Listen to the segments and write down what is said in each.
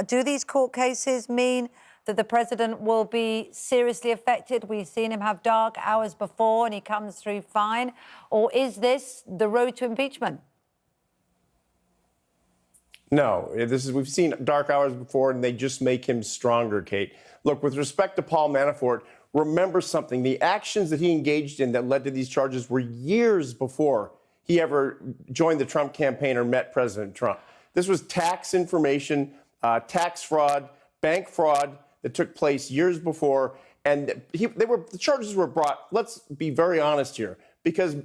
Do these court cases mean that the president will be seriously affected? We've seen him have dark hours before and he comes through fine. Or is this the road to impeachment? No, we've seen dark hours before, and they just make him stronger, Kate. Look, with respect to Paul Manafort, remember something. The actions that he engaged in that led to these charges were years before he ever joined the Trump campaign or met President Trump. This was tax information, tax fraud, bank fraud that took place years before. And the charges were brought, let's be very honest here, because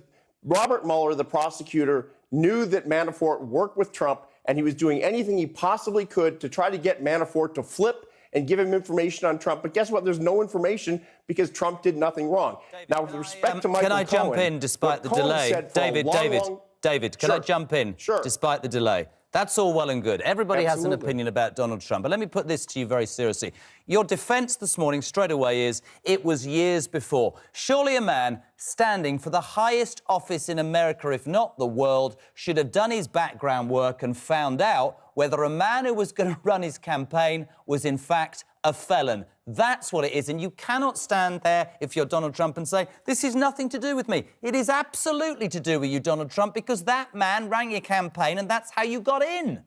Robert Mueller, the prosecutor, knew that Manafort worked with Trump, and he was doing anything he possibly could to try to get Manafort to flip and give him information on Trump. But guess what? There's no information because Trump did nothing wrong. David, now, with respect to Micheal Cohen... Can I jump in despite the delay? David, can I jump in despite the delay? That's all well and good. Everybody has an opinion about Donald Trump. But let me put this to you very seriously. Your defence this morning straight away is it was years before. Surely a man standing for the highest office in America, if not the world, should have done his background work and found out whether a man who was going to run his campaign was in fact a felon. That's what it is. And you cannot stand there, if you're Donald Trump, and say, this is nothing to do with me. It is absolutely to do with you, Donald Trump, because that man ran your campaign and that's how you got in.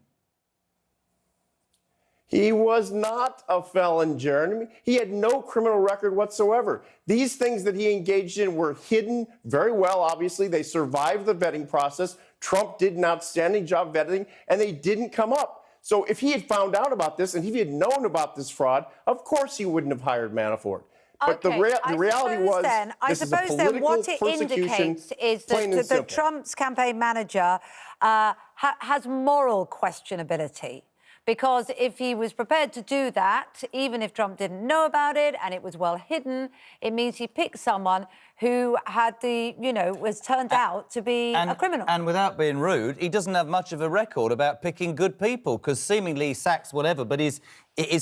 He was not a felon, Jeremy. He had no criminal record whatsoever. These things that he engaged in were hidden very well, obviously. They survived the vetting process. Trump did an outstanding job vetting, and they didn't come up. So if he had found out about this and if he had known about this fraud, of course he wouldn't have hired Manafort. But the reality was, this is a political persecution, is that Trump's campaign manager has moral questionability. Because if he was prepared to do that, even if Trump didn't know about it and it was well hidden, it means he picked someone who had was turned out to be a criminal. And without being rude, he doesn't have much of a record about picking good people, because seemingly he sacks whatever, but his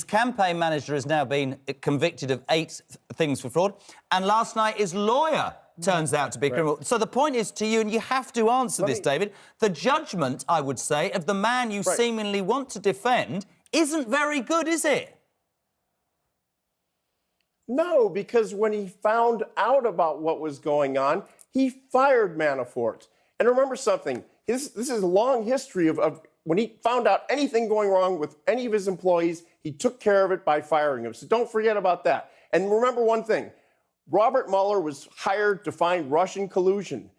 campaign manager has now been convicted of 8 things for fraud, and last night his lawyer turns out to be a criminal. So the point is to you, and you have to answer this, David, the judgment, I would say, of the man you seemingly want to defend isn't very good, is it? No, because when he found out about what was going on, he fired Manafort. And remember something, this is a long history of when he found out anything going wrong with any of his employees, he took care of it by firing them. So don't forget about that. And remember one thing, Robert Mueller was hired to find Russian collusion.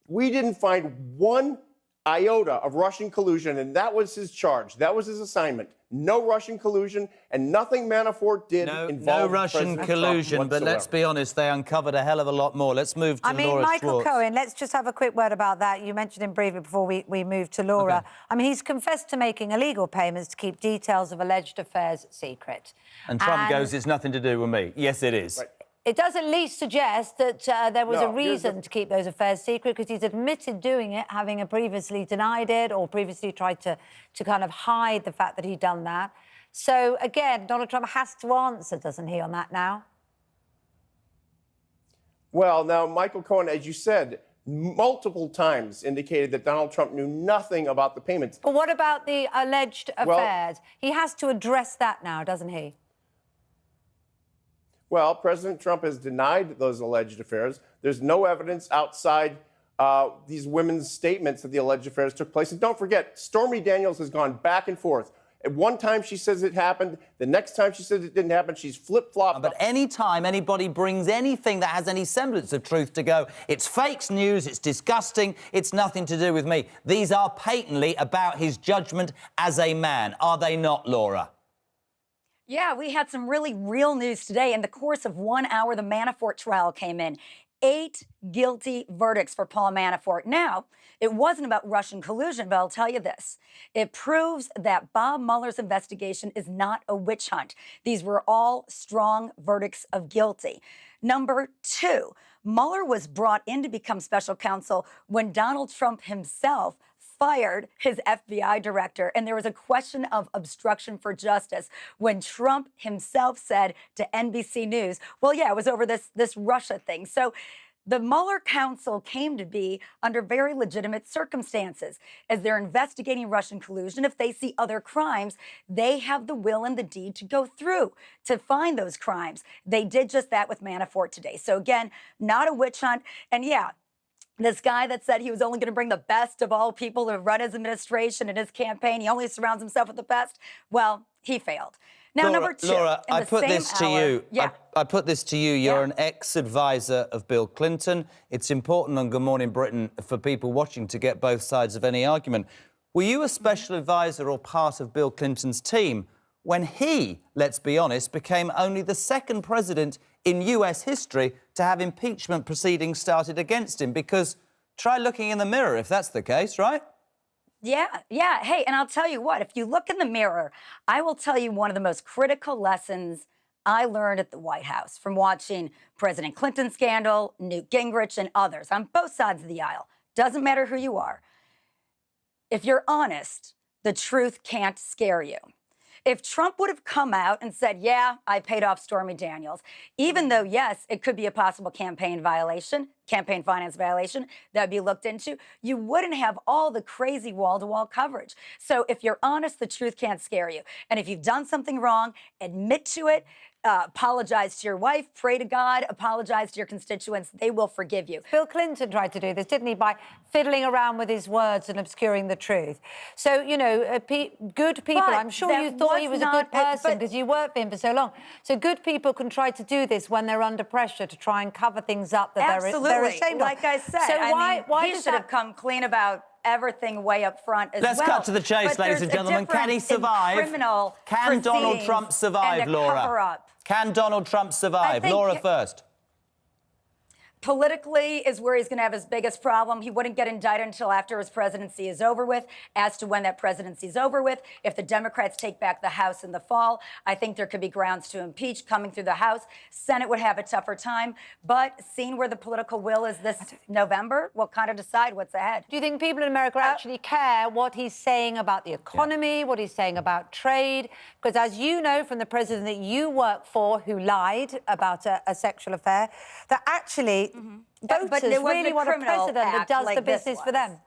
We didn't find one iota of Russian collusion, and that was his charge. That was his assignment. No Russian collusion, and nothing Manafort did involved no Russian collusion, but let's be honest, they uncovered a hell of a lot more. Let's move to Laura Micheal Schwartz. Cohen, let's just have a quick word about that. You mentioned him briefly before we move to Laura. Okay. I mean, he's confessed to making illegal payments to keep details of alleged affairs secret. And Trump goes, it's nothing to do with me. Yes, it is. Right. It does at least suggest that there was a reason to keep those affairs secret, because he's admitted doing it, having previously denied it or previously tried to kind of hide the fact that he'd done that. So, again, Donald Trump has to answer, doesn't he, on that now? Well, now, Micheal Cohen, as you said, multiple times indicated that Donald Trump knew nothing about the payments. But what about the alleged affairs? He has to address that now, doesn't he? Well, President Trump has denied those alleged affairs. There's no evidence outside these women's statements that the alleged affairs took place. And don't forget, Stormy Daniels has gone back and forth. At one time she says it happened. The next time she says it didn't happen. She's flip-flopped. But any time anybody brings anything that has any semblance of truth to go, it's fake news, it's disgusting, it's nothing to do with me. These are patently about his judgment as a man, are they not, Laura? Yeah, we had some really real news today. In the course of 1 hour, the Manafort trial came in. 8 guilty verdicts for Paul Manafort. Now, it wasn't about Russian collusion, but I'll tell you this. It proves that Bob Mueller's investigation is not a witch hunt. These were all strong verdicts of guilty. Number 2, Mueller was brought in to become special counsel when Donald Trump himself fired his FBI director. And there was a question of obstruction for justice when Trump himself said to NBC News, well, yeah, it was over this Russia thing. So The Mueller counsel came to be under very legitimate circumstances. As they're investigating Russian collusion, if they see other crimes, they have the will and the deed to go through to find those crimes. They did just that with Manafort today. So again, not a witch hunt. And yeah, this guy that said he was only going to bring the best of all people to run his administration and his campaign, he only surrounds himself with the best, well, he failed. Now, Laura, number two, Laura, I put this to you. Yeah. I put this to you. You're an ex-advisor of Bill Clinton. It's important on Good Morning Britain for people watching to get both sides of any argument. Were you a special advisor or part of Bill Clinton's team when he, let's be honest, became only the second president in US history to have impeachment proceedings started against him? Because try looking in the mirror if that's the case, right? Yeah. Hey, and I'll tell you what, if you look in the mirror, I will tell you one of the most critical lessons I learned at the White House from watching President Clinton scandal, Newt Gingrich, and others on both sides of the aisle. Doesn't matter who you are. If you're honest, the truth can't scare you. If Trump would have come out and said, yeah, I paid off Stormy Daniels, even though, yes, it could be a possible campaign finance violation that would be looked into, you wouldn't have all the crazy wall-to-wall coverage. So if you're honest, the truth can't scare you. And if you've done something wrong, admit to it, apologize to your wife, pray to God, apologize to your constituents. They will forgive you. Bill Clinton tried to do this, didn't he, by fiddling around with his words and obscuring the truth. So, you know, good people, But I'm sure you thought he was a good person because you worked for him for so long. So good people can try to do this when they're under pressure to try and cover things up that they're ashamed of. Like I said, so why he does should have come clean about everything way up front as Let's well. cut to the chase, But ladies and gentlemen. Can he survive? Can Donald Trump survive, Laura? Can Donald Trump survive? Laura first. Politically is where he's going to have his biggest problem. He wouldn't get indicted until after his presidency is over with. As to when that presidency is over with, if the Democrats take back the House in the fall, I think there could be grounds to impeach coming through the House. Senate would have a tougher time. But seeing where the political will is this November, we'll kind of decide what's ahead. Do you think people in America actually care what he's saying about the economy, what he's saying about trade? Because as you know from the president that you work for who lied about a sexual affair, that actually voters really want a president that does the business for them.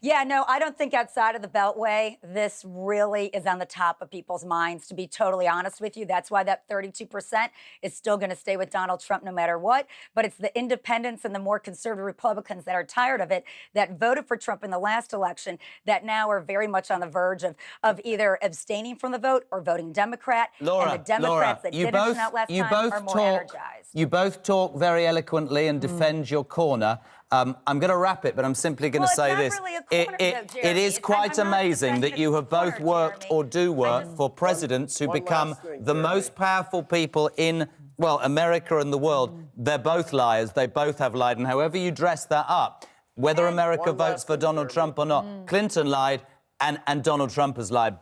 Yeah, no, I don't think outside of the Beltway, this really is on the top of people's minds, to be totally honest with you. That's why that 32% is still going to stay with Donald Trump no matter what. But it's the independents and the more conservative Republicans that are tired of it, that voted for Trump in the last election, that now are very much on the verge of either abstaining from the vote or voting Democrat. Laura, and the Democrats that didn't turn out last time are more energized. You both talk very eloquently and defend your corner. I'm going to wrap it, but I'm simply going to say this. Really it is quite amazing that you have both worked or do work for presidents who become the most powerful people in, well, America and the world. They're both liars. They both have lied. And however you dress that up, whether America votes for Donald Trump or not, Clinton lied and Donald Trump has lied.